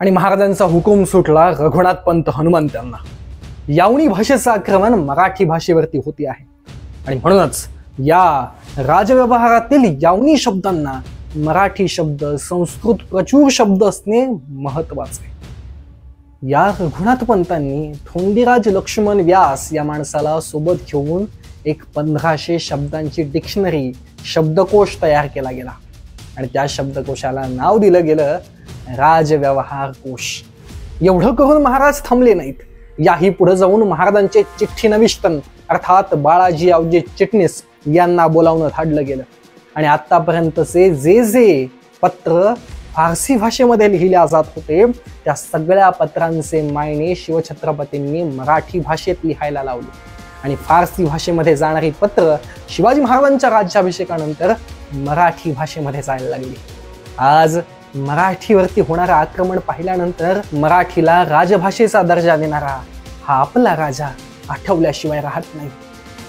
आणि महाराजांचा हुकूम सुटला रघुनाथ पंत हनुमंतांना। यावनी भाषेचं आक्रमण मराठी भाषेवरती होते आहे आणि म्हणूनच या राजव्यवहारातील यावनी शब्दांना मराठी शब्द संस्कृत प्रचूर शब्द असणे महत्वाचे आहे। या रघुनाथ पंतांनी धोंडीराज लक्ष्मण व्यास या माणसाला सोबत घेऊन एक 1500 शब्दांची डिक्शनरी शब्दकोश तयार केला गेला आणि त्या शब्दकोशाला नाव दिलं गेलं राजव्यवहार कोश। एवढं करून महाराज थांबले नाहीत। याही पुढे जाऊन महाराजांचे चिठ्ठी नविष्टन अर्थात बाळाजी आवजे चिटणीस यांना बोलावून धाडलं गेलं आणि आतापर्यंतचे जे जे पत्र फारसी भाषेमध्ये लिहिल्या जात होते त्या सगळ्या पत्रांचे मायने शिवछत्रपतींनी मराठी भाषेत लिहायला लावले आणि फारसी भाषेमध्ये जाणारी पत्र शिवाजी महाराजांच्या राज्याभिषेकानंतर मराठी भाषेमध्ये जायला लागली। आज मराठीवरती होणारं आक्रमण पाहिल्यानंतर मराठीला राजभाषेचा दर्जा देणारा हा आपला राजा आठवल्याशिवाय राहत नाही।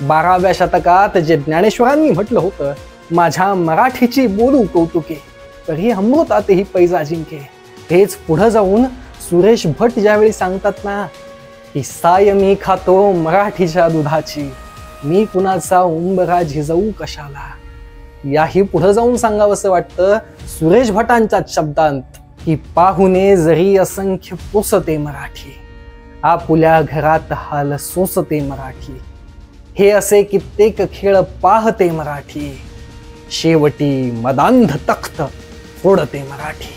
12व्या शतकात जे ज्ञानेश्वरांनी म्हटलं होतं, माझ्या मराठीची बोलू कौतुके तरी अमृतातेही पैजा जिंके, हेच पुढे जाऊन सुरेश भट ज्यावेळी सांगतात ना की साय मी खातो मराठीच्या दुधाची, मी कुणाचा उंबरा झिजवू कशाला, याही पुढे जाऊन सांगावंसं वाटतं सुरेश भटांच्याच शब्दांत की पाहुणे जरी असंख्य पोसते मराठी, आपुल्या घरात हाल सोसते मराठी, हे असे कित्येक खेळ पाहते मराठी, शेवटी मदांध तख्त फोडते मराठी।